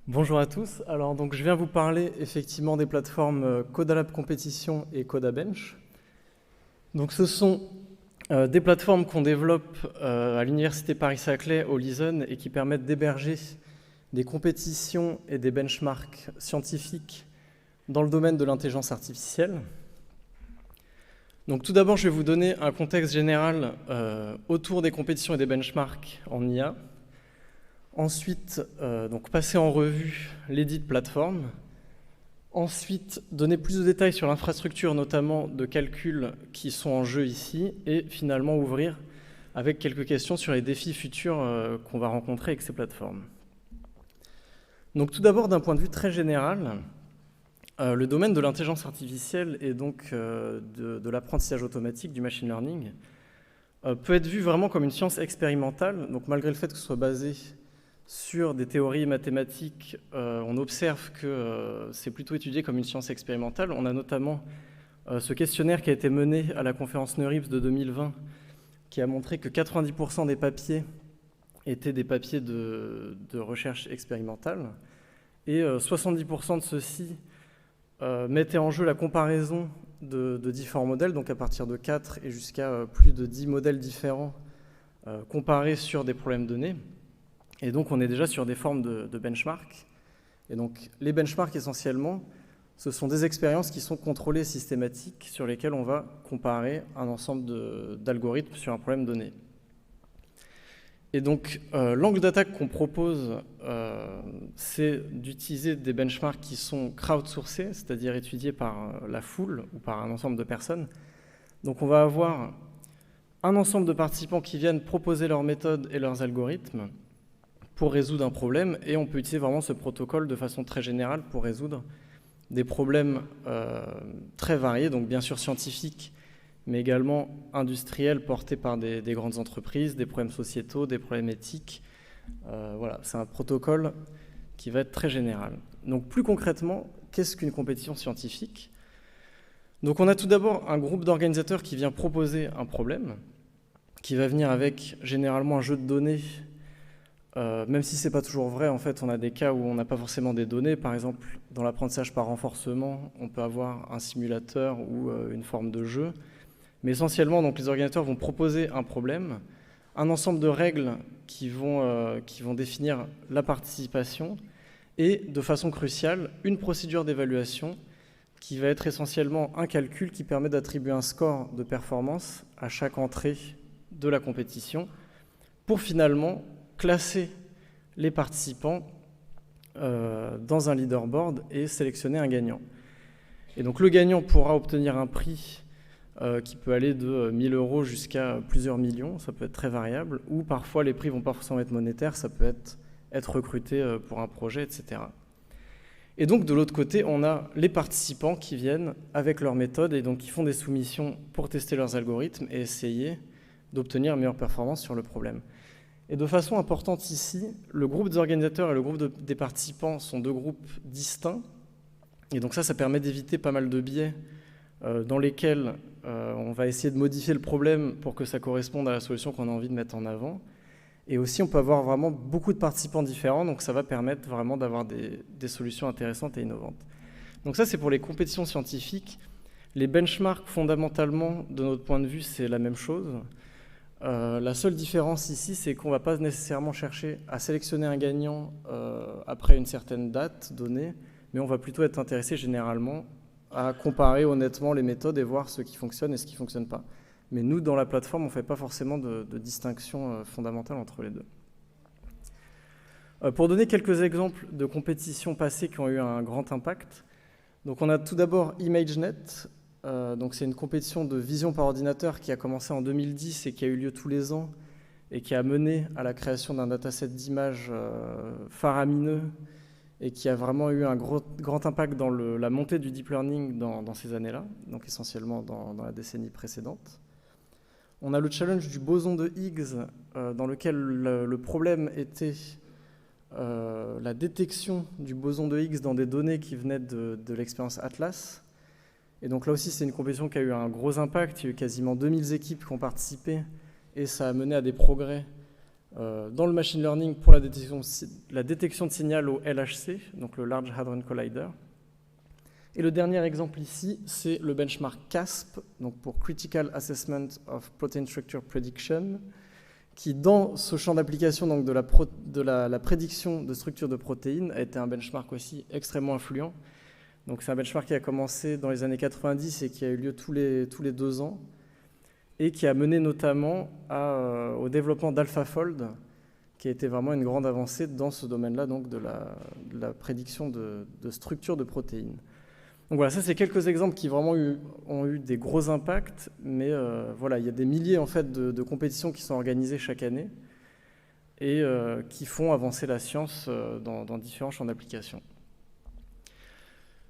Bonjour à tous. Alors donc je viens vous parler effectivement des plateformes Codalab Competition et Codabench. Donc ce sont des plateformes qu'on développe à l'université Paris-Saclay au Lison et qui permettent d'héberger des compétitions et des benchmarks scientifiques dans le domaine de l'intelligence artificielle. Donc tout d'abord, je vais vous donner un contexte général autour des compétitions et des benchmarks en IA. Ensuite, donc passer en revue les dites plateformes. Ensuite, donner plus de détails sur l'infrastructure, notamment de calcul qui sont en jeu ici. Et finalement, ouvrir avec quelques questions sur les défis futurs qu'on va rencontrer avec ces plateformes. Donc tout d'abord, d'un point de vue très général, le domaine de l'intelligence artificielle et donc de l'apprentissage automatique, du machine learning, peut être vu vraiment comme une science expérimentale. Donc malgré le fait que ce soit basé sur des théories mathématiques, on observe que c'est plutôt étudié comme une science expérimentale. On a notamment ce questionnaire qui a été mené à la conférence NeurIPS de 2020, qui a montré que 90% des papiers étaient des papiers de recherche expérimentale, et 70% de ceux-ci mettaient en jeu la comparaison de différents modèles, donc à partir de 4 et jusqu'à plus de 10 modèles différents comparés sur des problèmes donnés. Et donc, on est déjà sur des formes de benchmark. Et donc, les benchmarks, essentiellement, ce sont des expériences qui sont contrôlées systématiques sur lesquelles on va comparer un ensemble d'algorithmes sur un problème donné. Et donc, l'angle d'attaque qu'on propose, c'est d'utiliser des benchmarks qui sont crowdsourcés, c'est-à-dire étudiés par la foule ou par un ensemble de personnes. Donc, on va avoir un ensemble de participants qui viennent proposer leurs méthodes et leurs algorithmes pour résoudre un problème, et on peut utiliser vraiment ce protocole de façon très générale pour résoudre des problèmes très variés, donc bien sûr scientifiques, mais également industriels portés par des grandes entreprises, des problèmes sociétaux, des problèmes éthiques. Voilà, c'est un protocole qui va être très général. Donc plus concrètement, qu'est-ce qu'une compétition scientifique ? Donc on a tout d'abord un groupe d'organisateurs qui vient proposer un problème, qui va venir avec généralement un jeu de données. Même si ce n'est pas toujours vrai, en fait, on a des cas où on n'a pas forcément des données. Par exemple, dans l'apprentissage par renforcement, on peut avoir un simulateur ou une forme de jeu. Mais essentiellement, donc, les organisateurs vont proposer un problème, un ensemble de règles qui vont définir la participation et, de façon cruciale, une procédure d'évaluation qui va être essentiellement un calcul qui permet d'attribuer un score de performance à chaque entrée de la compétition pour finalement classer les participants dans un leaderboard et sélectionner un gagnant. Et donc le gagnant pourra obtenir un prix qui peut aller de 1 000 € jusqu'à plusieurs millions, ça peut être très variable, ou parfois les prix ne vont pas forcément être monétaires, ça peut être recruté pour un projet, etc. Et donc de l'autre côté, on a les participants qui viennent avec leur méthode et donc qui font des soumissions pour tester leurs algorithmes et essayer d'obtenir une meilleure performance sur le problème. Et de façon importante ici, le groupe des organisateurs et le groupe des participants sont deux groupes distincts. Et donc ça permet d'éviter pas mal de biais dans lesquels on va essayer de modifier le problème pour que ça corresponde à la solution qu'on a envie de mettre en avant. Et aussi, on peut avoir vraiment beaucoup de participants différents, donc ça va permettre vraiment d'avoir des solutions intéressantes et innovantes. Donc ça, c'est pour les compétitions scientifiques. Les benchmarks, fondamentalement, de notre point de vue, c'est la même chose. La seule différence ici, c'est qu'on ne va pas nécessairement chercher à sélectionner un gagnant après une certaine date donnée, mais on va plutôt être intéressé généralement à comparer honnêtement les méthodes et voir ce qui fonctionne et ce qui ne fonctionne pas. Mais nous, dans la plateforme, on ne fait pas forcément de distinction fondamentale entre les deux. Pour donner quelques exemples de compétitions passées qui ont eu un grand impact, donc on a tout d'abord ImageNet. Donc c'est une compétition de vision par ordinateur qui a commencé en 2010 et qui a eu lieu tous les ans et qui a mené à la création d'un dataset d'images faramineux et qui a vraiment eu un grand impact dans la montée du deep learning dans ces années-là, donc essentiellement dans la décennie précédente. On a le challenge du boson de Higgs dans lequel le problème était la détection du boson de Higgs dans des données qui venaient de l'expérience Atlas. Et donc là aussi, c'est une compétition qui a eu un gros impact. Il y a eu quasiment 2000 équipes qui ont participé et ça a mené à des progrès dans le machine learning pour la détection de signal au LHC, donc le Large Hadron Collider. Et le dernier exemple ici, c'est le benchmark CASP, donc pour Critical Assessment of Protein Structure Prediction, qui dans ce champ d'application donc de la prédiction de structure de protéines a été un benchmark aussi extrêmement influent. Donc c'est un benchmark qui a commencé dans les années 90 et qui a eu lieu tous les 2 ans et qui a mené notamment au développement d'AlphaFold, qui a été vraiment une grande avancée dans ce domaine-là, donc de la prédiction de structure de protéines. Donc voilà, ça c'est quelques exemples qui vraiment ont eu des gros impacts, mais voilà, il y a des milliers en fait de compétitions qui sont organisées chaque année et qui font avancer la science dans différents champs d'application.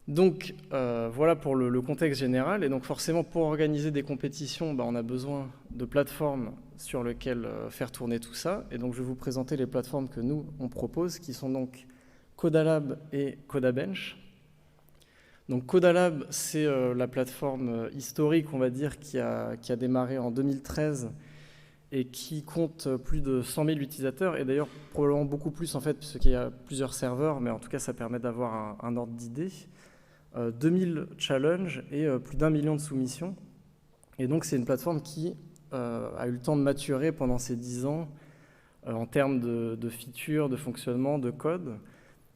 Donc voilà pour le contexte général, et donc forcément pour organiser des compétitions, on a besoin de plateformes sur lesquelles faire tourner tout ça, et donc je vais vous présenter les plateformes que nous on propose, qui sont donc Codalab et Codabench. Donc Codalab, c'est la plateforme historique, on va dire, qui a démarré en 2013 et qui compte plus de 100 000 utilisateurs, et d'ailleurs probablement beaucoup plus en fait, puisqu'il y a plusieurs serveurs, mais en tout cas ça permet d'avoir un ordre d'idée. 2000 challenges et plus d'1 million de soumissions. Et donc c'est une plateforme qui a eu le temps de maturer pendant ces 10 ans en termes de features, de fonctionnement, de code.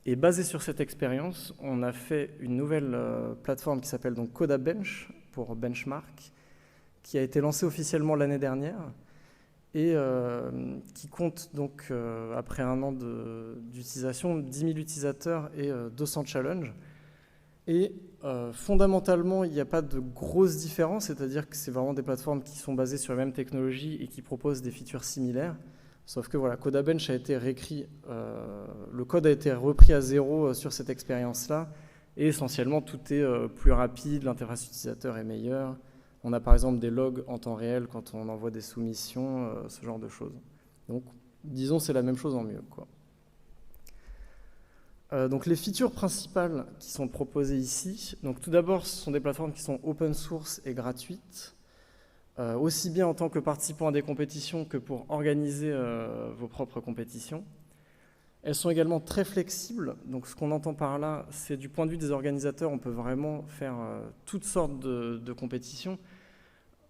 Et basé sur cette expérience, on a fait une nouvelle plateforme qui s'appelle donc Codabench, pour benchmark, qui a été lancée officiellement l'année dernière et qui compte donc, après 1 an d'utilisation, 10 000 utilisateurs et 200 challenges. Et fondamentalement, il n'y a pas de grosses différences, c'est-à-dire que c'est vraiment des plateformes qui sont basées sur les mêmes technologies et qui proposent des features similaires. Sauf que voilà, Codabench a été réécrit, le code a été repris à zéro sur cette expérience-là, et essentiellement tout est plus rapide, l'interface utilisateur est meilleure. On a par exemple des logs en temps réel quand on envoie des soumissions, ce genre de choses. Donc disons c'est la même chose en mieux, quoi. Donc les features principales qui sont proposées ici, donc tout d'abord ce sont des plateformes qui sont open source et gratuites, aussi bien en tant que participant à des compétitions que pour organiser vos propres compétitions. Elles sont également très flexibles, donc ce qu'on entend par là, c'est du point de vue des organisateurs, on peut vraiment faire toutes sortes de compétitions,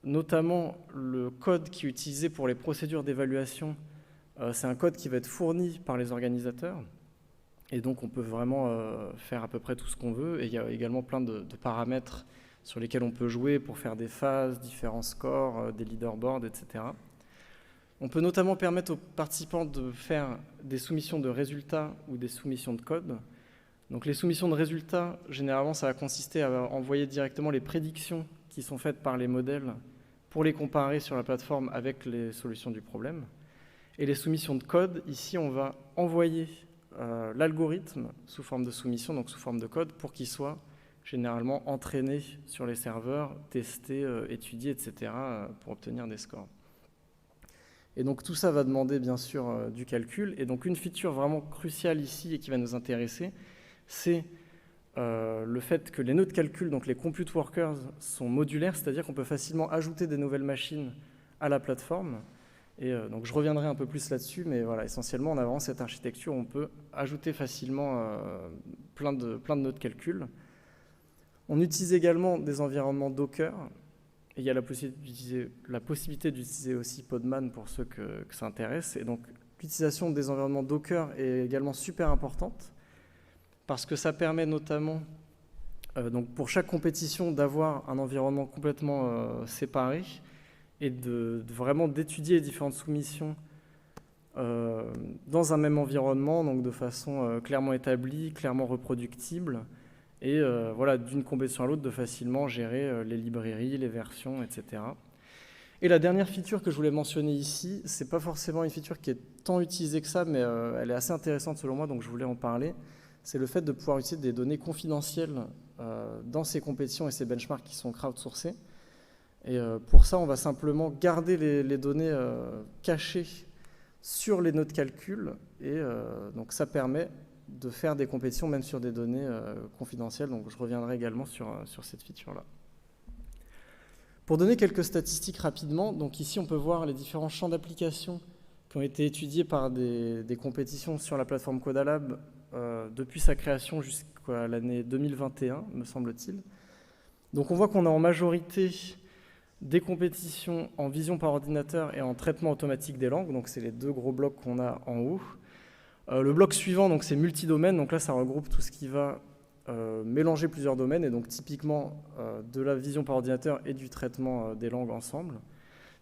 notamment le code qui est utilisé pour les procédures d'évaluation, c'est un code qui va être fourni par les organisateurs. Et donc on peut vraiment faire à peu près tout ce qu'on veut. Et il y a également plein de paramètres sur lesquels on peut jouer pour faire des phases, différents scores, des leaderboards, etc. On peut notamment permettre aux participants de faire des soumissions de résultats ou des soumissions de code. Donc les soumissions de résultats, généralement, ça va consister à envoyer directement les prédictions qui sont faites par les modèles pour les comparer sur la plateforme avec les solutions du problème. Et les soumissions de code, ici, on va envoyer l'algorithme sous forme de soumission, donc sous forme de code, pour qu'il soit généralement entraîné sur les serveurs, testé, étudié, etc., pour obtenir des scores. Et donc tout ça va demander bien sûr du calcul. Et donc une feature vraiment cruciale ici et qui va nous intéresser, c'est le fait que les nœuds de calcul, donc les compute workers, sont modulaires, c'est-à-dire qu'on peut facilement ajouter des nouvelles machines à la plateforme. Et donc je reviendrai un peu plus là-dessus, mais voilà, essentiellement on a vraiment cette architecture où on peut ajouter facilement plein de nœuds de calcul. On utilise également des environnements Docker, et il y a la possibilité d'utiliser aussi Podman pour ceux que ça intéresse. Et donc l'utilisation des environnements Docker est également super importante, parce que ça permet notamment, donc pour chaque compétition, d'avoir un environnement complètement séparé, et vraiment d'étudier les différentes soumissions dans un même environnement, donc de façon clairement établie, clairement reproductible, et voilà, d'une compétition à l'autre, de facilement gérer les librairies, les versions, etc. Et la dernière feature que je voulais mentionner ici, c'est pas forcément une feature qui est tant utilisée que ça, mais elle est assez intéressante selon moi, donc je voulais en parler, c'est le fait de pouvoir utiliser des données confidentielles dans ces compétitions et ces benchmarks qui sont crowdsourcés. Et pour ça, on va simplement garder les données cachées sur les nœuds de calcul. Et donc ça permet de faire des compétitions même sur des données confidentielles. Donc je reviendrai également sur cette feature-là. Pour donner quelques statistiques rapidement, donc ici on peut voir les différents champs d'application qui ont été étudiés par des compétitions sur la plateforme Codalab depuis sa création jusqu'à l'année 2021, me semble-t-il. Donc on voit qu'on a en majorité des compétitions en vision par ordinateur et en traitement automatique des langues, donc c'est les deux gros blocs qu'on a en haut. Le bloc suivant, donc c'est multidomaine, donc là ça regroupe tout ce qui va mélanger plusieurs domaines, et donc typiquement de la vision par ordinateur et du traitement des langues ensemble.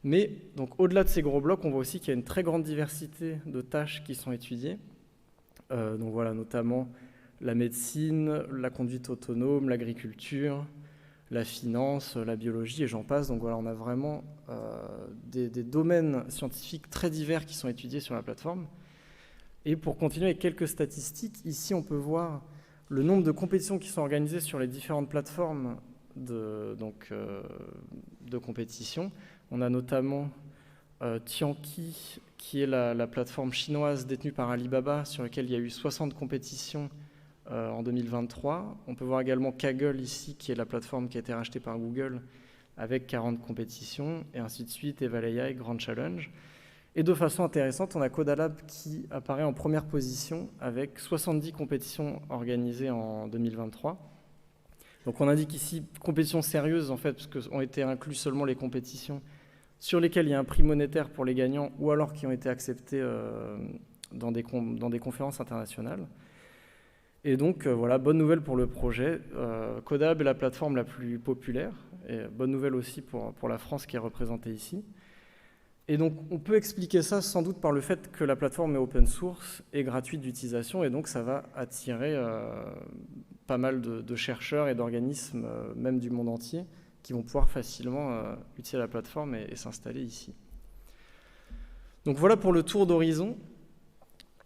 Mais donc au-delà de ces gros blocs, on voit aussi qu'il y a une très grande diversité de tâches qui sont étudiées. Donc voilà, notamment la médecine, la conduite autonome, l'agriculture, la finance, la biologie, et j'en passe. Donc voilà, on a vraiment des domaines scientifiques très divers qui sont étudiés sur la plateforme. Et pour continuer avec quelques statistiques, ici on peut voir le nombre de compétitions qui sont organisées sur les différentes plateformes de compétition. On a notamment Tianqi, qui est la plateforme chinoise détenue par Alibaba, sur laquelle il y a eu 60 compétitions en 2023. On peut voir également Kaggle ici, qui est la plateforme qui a été rachetée par Google, avec 40 compétitions, et ainsi de suite, Eval AI, Grand Challenge. Et de façon intéressante, on a Codalab qui apparaît en première position avec 70 compétitions organisées en 2023. Donc on indique ici compétitions sérieuses en fait, parce qu'ont été inclus seulement les compétitions sur lesquelles il y a un prix monétaire pour les gagnants ou alors qui ont été acceptées dans des conférences internationales. Et donc voilà, bonne nouvelle pour le projet. Codalab est la plateforme la plus populaire, et bonne nouvelle aussi pour la France qui est représentée ici. Et donc, on peut expliquer ça sans doute par le fait que la plateforme est open source et gratuite d'utilisation, et donc ça va attirer pas mal de chercheurs et d'organismes, même du monde entier, qui vont pouvoir facilement utiliser la plateforme et s'installer ici. Donc voilà pour le tour d'horizon.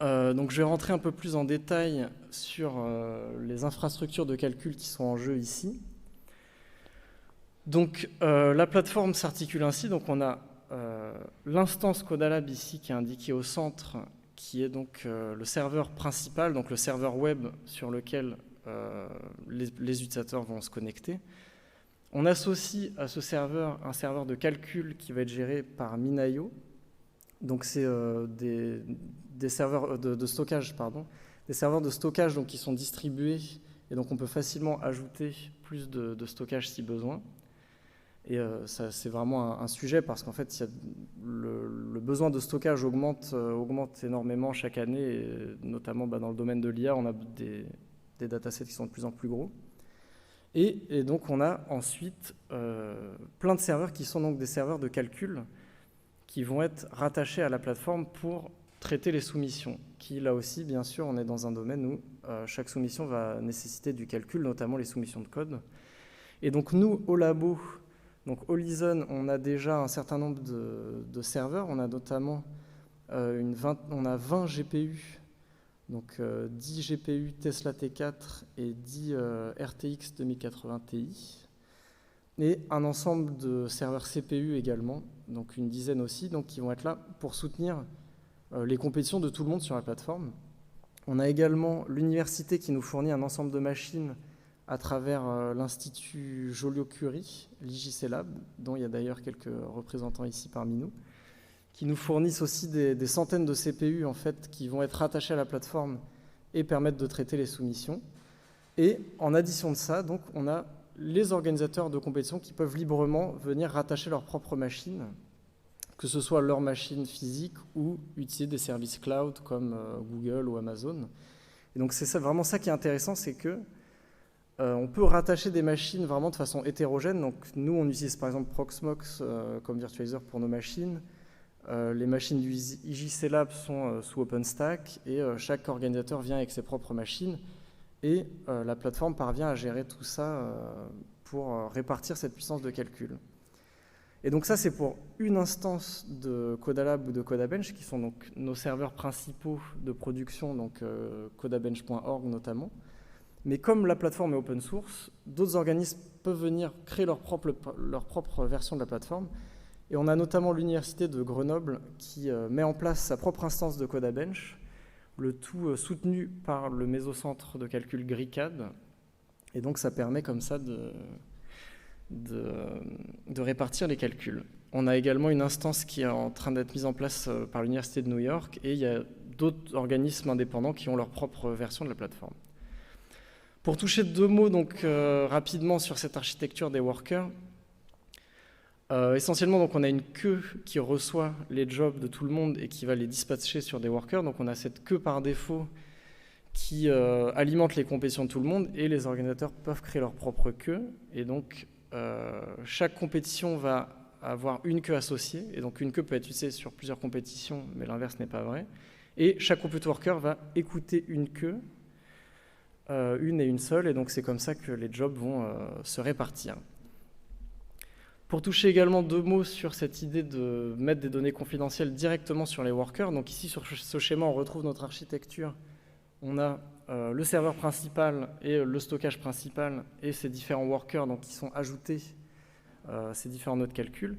Donc je vais rentrer un peu plus en détail sur les infrastructures de calcul qui sont en jeu ici. Donc la plateforme s'articule ainsi, donc on a l'instance Codalab ici qui est indiquée au centre, qui est donc le serveur principal, donc le serveur web sur lequel les utilisateurs vont se connecter. On associe à ce serveur un serveur de calcul qui va être géré par Minayo. Donc c'est des serveurs de stockage, des serveurs de stockage donc, qui sont distribués, et donc on peut facilement ajouter plus de stockage si besoin. Et ça, c'est vraiment un sujet parce qu'en fait, le besoin de stockage augmente énormément chaque année, et notamment dans le domaine de l'IA, on a des datasets qui sont de plus en plus gros. Et donc, on a ensuite plein de serveurs qui sont donc des serveurs de calcul qui vont être rattachés à la plateforme pour traiter les soumissions, qui là aussi, bien sûr, on est dans un domaine où chaque soumission va nécessiter du calcul, notamment les soumissions de code. Et donc, nous, au labo, donc Horizon, on a déjà un certain nombre de serveurs. On a notamment 20 GPU, donc 10 GPU Tesla T4 et 10 RTX 2080 Ti. Et un ensemble de serveurs CPU également, donc une dizaine aussi, donc qui vont être là pour soutenir les compétitions de tout le monde sur la plateforme. On a également l'université qui nous fournit un ensemble de machines à travers l'Institut Joliot-Curie, l'IJC Lab, dont il y a d'ailleurs quelques représentants ici parmi nous, qui nous fournissent aussi des centaines de CPU en fait, qui vont être rattachés à la plateforme et permettre de traiter les soumissions. Et en addition de ça, donc, on a les organisateurs de compétition qui peuvent librement venir rattacher leurs propres machines, que ce soit leur machine physique ou utiliser des services cloud comme Google ou Amazon. Et donc c'est vraiment ça qui est intéressant, c'est que on peut rattacher des machines vraiment de façon hétérogène. Donc nous, on utilise par exemple Proxmox comme virtualizer pour nos machines. Les machines du IJC Lab sont sous OpenStack et chaque organisateur vient avec ses propres machines et la plateforme parvient à gérer tout ça pour répartir cette puissance de calcul. Et donc ça, c'est pour une instance de Codalab ou de Codabench, qui sont donc nos serveurs principaux de production, donc codabench.org notamment. Mais comme la plateforme est open source, d'autres organismes peuvent venir créer leur propre version de la plateforme. Et on a notamment l'université de Grenoble qui met en place sa propre instance de Codabench, le tout soutenu par le mésocentre de calcul GRICAD. Et donc ça permet comme ça de répartir les calculs. On a également une instance qui est en train d'être mise en place par l'Université de New York, et il y a d'autres organismes indépendants qui ont leur propre version de la plateforme. Pour toucher 2 mots donc, rapidement sur cette architecture des workers, essentiellement donc, on a une queue qui reçoit les jobs de tout le monde et qui va les dispatcher sur des workers. Donc on a cette queue par défaut qui alimente les compétitions de tout le monde, et les organisateurs peuvent créer leur propre queue. Et donc chaque compétition va avoir une queue associée, et donc une queue peut être utilisée sur plusieurs compétitions, mais l'inverse n'est pas vrai. Et chaque compute worker va écouter une queue, une et une seule, et donc c'est comme ça que les jobs vont se répartir. Pour toucher également 2 mots sur cette idée de mettre des données confidentielles directement sur les workers, donc ici sur ce schéma on retrouve notre architecture. On a le serveur principal et le stockage principal et ces différents workers donc, qui sont ajoutés, ces différents nœuds de calcul.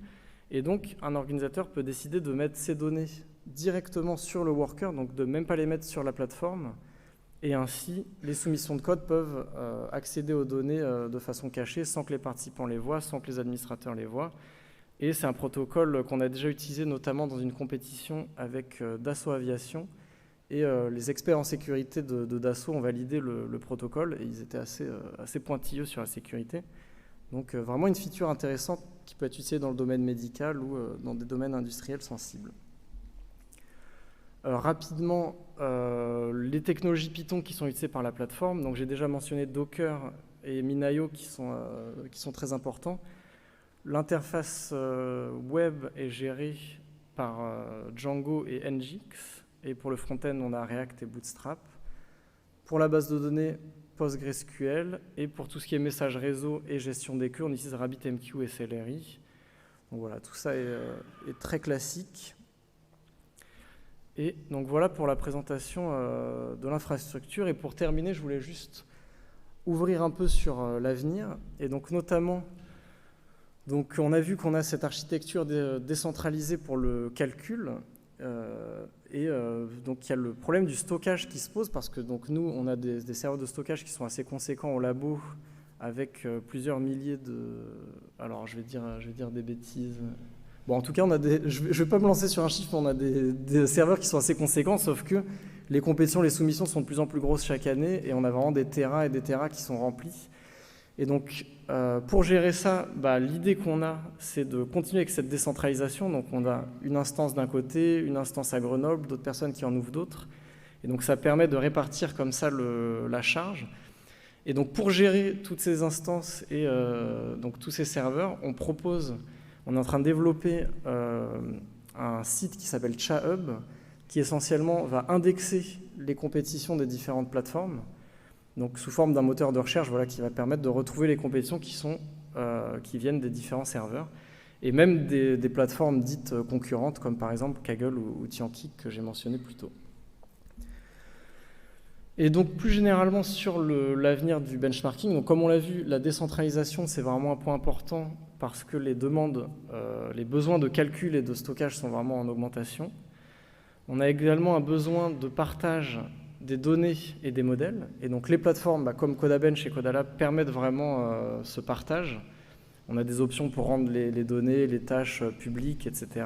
Et donc un organisateur peut décider de mettre ces données directement sur le worker, donc de ne même pas les mettre sur la plateforme. Et ainsi, les soumissions de code peuvent accéder aux données de façon cachée, sans que les participants les voient, sans que les administrateurs les voient. Et c'est un protocole qu'on a déjà utilisé notamment dans une compétition avec Dassault Aviation. Et les experts en sécurité de Dassault ont validé le protocole, et ils étaient assez pointilleux sur la sécurité. Donc vraiment une feature intéressante qui peut être utilisée dans le domaine médical ou dans des domaines industriels sensibles. Rapidement, les technologies Python qui sont utilisées par la plateforme. Donc j'ai déjà mentionné Docker et Minayo qui sont très importants. L'interface web est gérée par Django et Nginx. Et pour le front-end, on a React et Bootstrap. Pour la base de données, PostgreSQL. Et pour tout ce qui est message réseau et gestion des queues, on utilise RabbitMQ et Celery. Donc voilà, tout ça est très classique. Et donc voilà pour la présentation de l'infrastructure. Et pour terminer, je voulais juste ouvrir un peu sur l'avenir. Et donc notamment, donc on a vu qu'on a cette architecture décentralisée pour le calcul. Donc il y a le problème du stockage qui se pose, parce que donc, nous, on a des serveurs de stockage qui sont assez conséquents au labo, avec plusieurs milliers de... Alors je vais dire des bêtises... Bon, en tout cas, je ne vais pas me lancer sur un chiffre, mais on a des serveurs qui sont assez conséquents, sauf que les compétitions, les soumissions sont de plus en plus grosses chaque année, et on a vraiment des terras et des terras qui sont remplis. Et donc, pour gérer ça, l'idée qu'on a, c'est de continuer avec cette décentralisation. Donc, on a une instance d'un côté, une instance à Grenoble, d'autres personnes qui en ouvrent d'autres. Et donc, ça permet de répartir comme ça la charge. Et donc, pour gérer toutes ces instances et donc, tous ces serveurs, on est en train de développer un site qui s'appelle ChaHub, qui essentiellement va indexer les compétitions des différentes plateformes, donc sous forme d'un moteur de recherche qui va permettre de retrouver les compétitions qui viennent des différents serveurs, et même des plateformes dites concurrentes, comme par exemple Kaggle ou Tianqiq, que j'ai mentionné plus tôt. Et donc plus généralement sur l'avenir du benchmarking, donc comme on l'a vu, la décentralisation c'est vraiment un point important, parce que les besoins de calcul et de stockage sont vraiment en augmentation. On a également un besoin de partage des données et des modèles, et donc les plateformes comme Codabench et Codalab permettent vraiment ce partage. On a des options pour rendre les données, les tâches publiques, etc.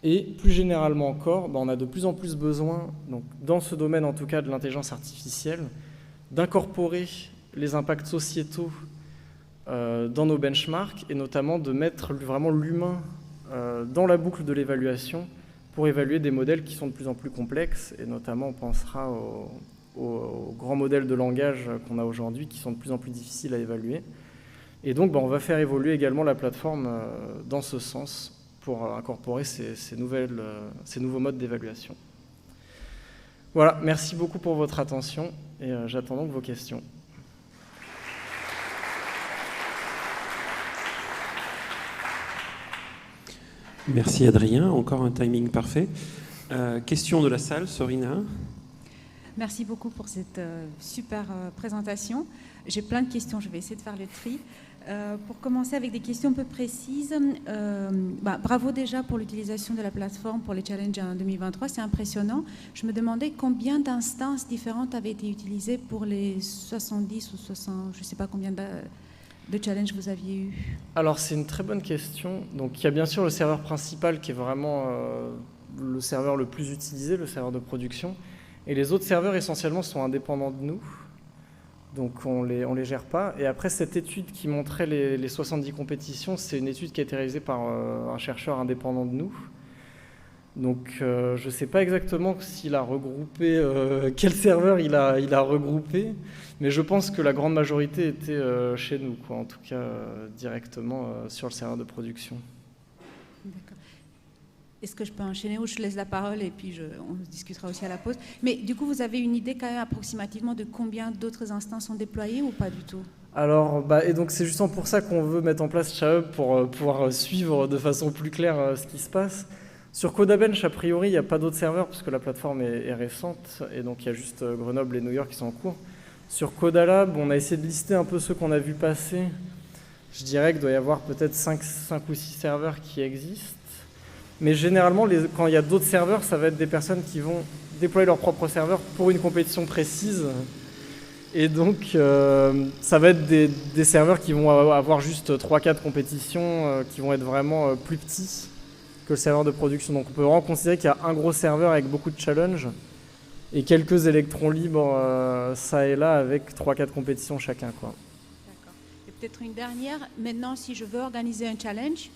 Et plus généralement encore, on a de plus en plus besoin, donc dans ce domaine en tout cas de l'intelligence artificielle, d'incorporer les impacts sociétaux dans nos benchmarks, et notamment de mettre vraiment l'humain dans la boucle de l'évaluation pour évaluer des modèles qui sont de plus en plus complexes, et notamment on pensera aux grands modèles de langage qu'on a aujourd'hui qui sont de plus en plus difficiles à évaluer. Et donc on va faire évoluer également la plateforme dans ce sens, pour incorporer ces nouveaux modes d'évaluation. Voilà, merci beaucoup pour votre attention, et j'attends donc vos questions. Merci Adrien, encore un timing parfait. Question de la salle, Sorina. Merci beaucoup pour cette super présentation. J'ai plein de questions, je vais essayer de faire le tri. Pour commencer avec des questions un peu précises, bravo déjà pour l'utilisation de la plateforme pour les challenges en 2023, c'est impressionnant. Je me demandais combien d'instances différentes avaient été utilisées pour les 70 ou 60, je ne sais pas combien de challenge vous aviez eu? Alors c'est une très bonne question. Donc il y a bien sûr le serveur principal qui est vraiment le serveur le plus utilisé, le serveur de production. Et les autres serveurs essentiellement sont indépendants de nous. Donc on les gère pas. Et après cette étude qui montrait les 70 compétitions, c'est une étude qui a été réalisée par un chercheur indépendant de nous. Donc je ne sais pas exactement s'il a regroupé, quel serveur il a regroupé, mais je pense que la grande majorité était chez nous, quoi, en tout cas directement sur le serveur de production. D'accord. Est-ce que je peux enchaîner ou je laisse la parole et puis on discutera aussi à la pause. Mais du coup, vous avez une idée quand même approximativement de combien d'autres instances sont déployées ou pas du tout? Alors, et donc c'est justement pour ça qu'on veut mettre en place ShaHub pour pouvoir suivre de façon plus claire ce qui se passe. Sur Codabench, a priori, il n'y a pas d'autres serveurs parce que la plateforme est récente et donc il y a juste Grenoble et New York qui sont en cours. Sur Codalab, on a essayé de lister un peu ceux qu'on a vu passer. Je dirais qu'il doit y avoir peut-être 5 ou 6 serveurs qui existent. Mais généralement, quand il y a d'autres serveurs, ça va être des personnes qui vont déployer leur propre serveur pour une compétition précise. Et donc, ça va être des serveurs qui vont avoir juste 3-4 compétitions qui vont être vraiment plus petits que le serveur de production. Donc on peut vraiment considérer qu'il y a un gros serveur avec beaucoup de challenges et quelques électrons libres ça et là avec 3-4 compétitions chacun, quoi. D'accord. Et peut-être une dernière. Maintenant, si je veux organiser un challenge,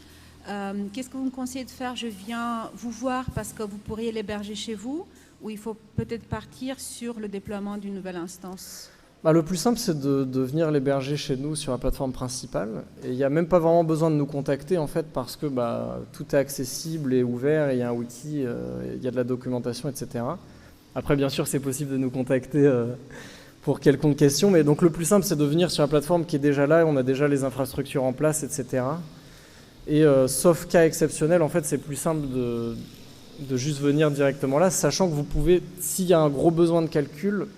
qu'est-ce que vous me conseillez de faire? Je viens vous voir parce que vous pourriez l'héberger chez vous ou il faut peut-être partir sur le déploiement d'une nouvelle instance? Le plus simple, c'est de venir l'héberger chez nous sur la plateforme principale. Et il n'y a même pas vraiment besoin de nous contacter, en fait, parce que tout est accessible et ouvert, et il y a un wiki, il y a de la documentation, etc. Après, bien sûr, c'est possible de nous contacter pour quelconque question. Mais donc, le plus simple, c'est de venir sur la plateforme qui est déjà là, et on a déjà les infrastructures en place, etc. Et sauf cas exceptionnel, en fait, c'est plus simple de juste venir directement là, sachant que vous pouvez, s'il y a un gros besoin de calcul,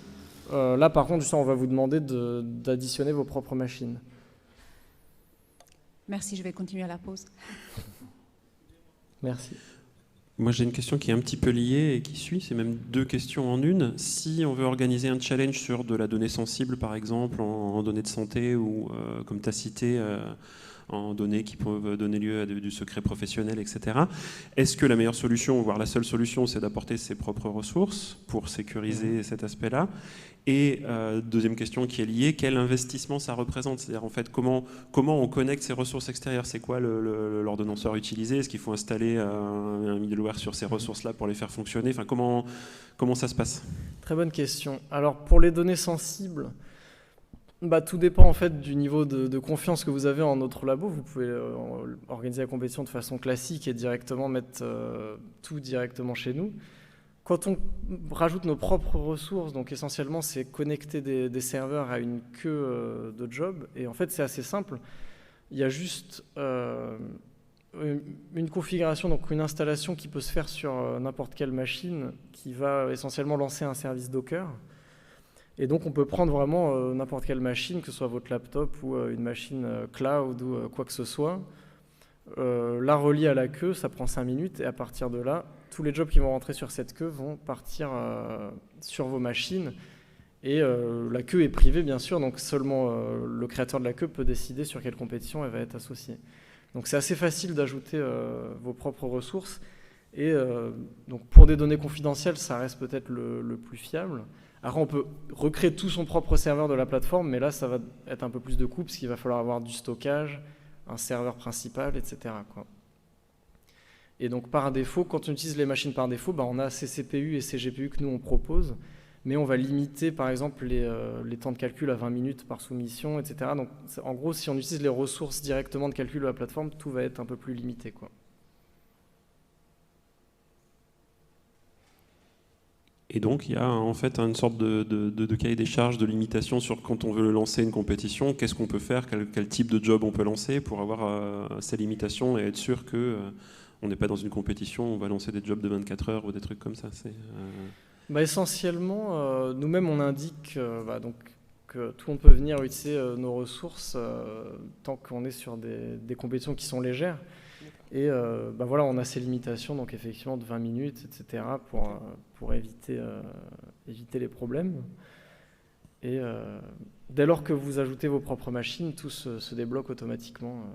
là, par contre, on va vous demander d'additionner vos propres machines. Merci, je vais continuer à la pause. Merci. Moi, j'ai une question qui est un petit peu liée et qui suit, c'est même 2 questions en une. Si on veut organiser un challenge sur de la donnée sensible, par exemple, en données de santé ou, comme tu as cité, en données qui peuvent donner lieu à du secret professionnel, etc. Est-ce que la meilleure solution, voire la seule solution, c'est d'apporter ses propres ressources pour sécuriser cet aspect-là? Et deuxième question qui est liée, quel investissement ça représente? C'est-à-dire en fait comment on connecte ces ressources extérieures? C'est quoi l'ordonnanceur utilisé? Est-ce qu'il faut installer un middleware sur ces ressources-là pour les faire fonctionner? Enfin, comment ça se passe? Très bonne question. Alors pour les données sensibles, tout dépend en fait du niveau de confiance que vous avez en notre labo. Vous pouvez organiser la compétition de façon classique et directement mettre tout directement chez nous. Quand on rajoute nos propres ressources, donc essentiellement c'est connecter des serveurs à une queue de job, et en fait c'est assez simple. Il y a juste une configuration, donc une installation qui peut se faire sur n'importe quelle machine qui va essentiellement lancer un service Docker. Et donc on peut prendre vraiment n'importe quelle machine, que ce soit votre laptop ou une machine cloud ou quoi que ce soit, la relier à la queue, ça prend 5 minutes, et à partir de là, tous les jobs qui vont rentrer sur cette queue vont partir sur vos machines. Et la queue est privée, bien sûr, donc seulement le créateur de la queue peut décider sur quelle compétition elle va être associée. Donc c'est assez facile d'ajouter vos propres ressources. Et donc pour des données confidentielles, ça reste peut-être le plus fiable. Alors on peut recréer tout son propre serveur de la plateforme, mais là ça va être un peu plus de coût, parce qu'il va falloir avoir du stockage, un serveur principal, etc., quoi. Et donc par défaut, quand on utilise les machines par défaut, on a ces CPU et ces GPU que nous on propose, mais on va limiter par exemple les temps de calcul à 20 minutes par soumission, etc. Donc en gros, si on utilise les ressources directement de calcul de la plateforme, tout va être un peu plus limité, quoi. Et donc, il y a en fait une sorte de cahier des charges, de limitation sur quand on veut lancer une compétition, qu'est-ce qu'on peut faire, quel type de job on peut lancer pour avoir ces limitations et être sûr qu'on n'est pas dans une compétition, on va lancer des jobs de 24 heures ou des trucs comme ça. Essentiellement, nous-mêmes, on indique donc, que tout le monde peut venir utiliser nos ressources tant qu'on est sur des compétitions qui sont légères. Et voilà, on a ces limitations, donc effectivement de 20 minutes, etc., pour éviter les problèmes. Et dès lors que vous ajoutez vos propres machines, tout se débloque automatiquement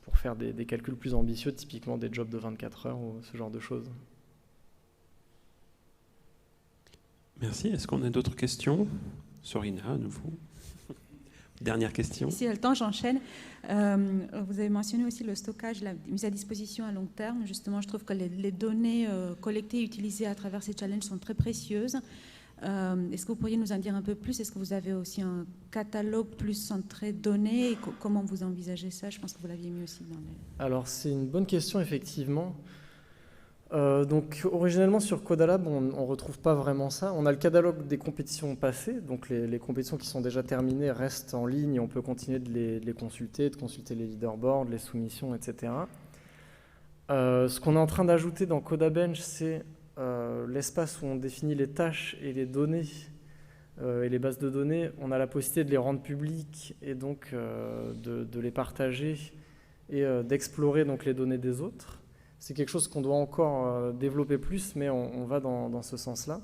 pour faire des calculs plus ambitieux, typiquement des jobs de 24 heures ou ce genre de choses. Merci. Est-ce qu'on a d'autres questions? Sorina, à nouveau. Dernière question. Si le temps, j'enchaîne. Vous avez mentionné aussi le stockage, la mise à disposition à long terme. Justement, je trouve que les données collectées et utilisées à travers ces challenges sont très précieuses. Est-ce que vous pourriez nous en dire un peu plus? Est-ce que vous avez aussi un catalogue plus centré données et comment vous envisagez ça? Je pense que vous l'aviez mis aussi dans les... Alors, c'est une bonne question, effectivement. Donc, originellement, sur Codalab, on ne retrouve pas vraiment ça. On a le catalogue des compétitions passées, donc les compétitions qui sont déjà terminées restent en ligne et on peut continuer de les consulter, de consulter les leaderboards, les soumissions, etc. Ce qu'on est en train d'ajouter dans Codabench, c'est l'espace où on définit les tâches et les données et les bases de données. On a la possibilité de les rendre publiques et donc de les partager et d'explorer donc les données des autres. C'est quelque chose qu'on doit encore développer plus, mais on va dans ce sens-là.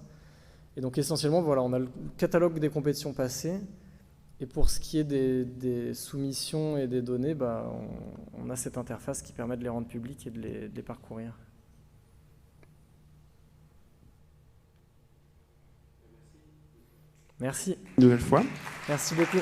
Et donc essentiellement, voilà, on a le catalogue des compétitions passées, et pour ce qui est des soumissions et des données, bah, on a cette interface qui permet de les rendre publiques et de les parcourir. Merci. Une nouvelle fois. Merci beaucoup.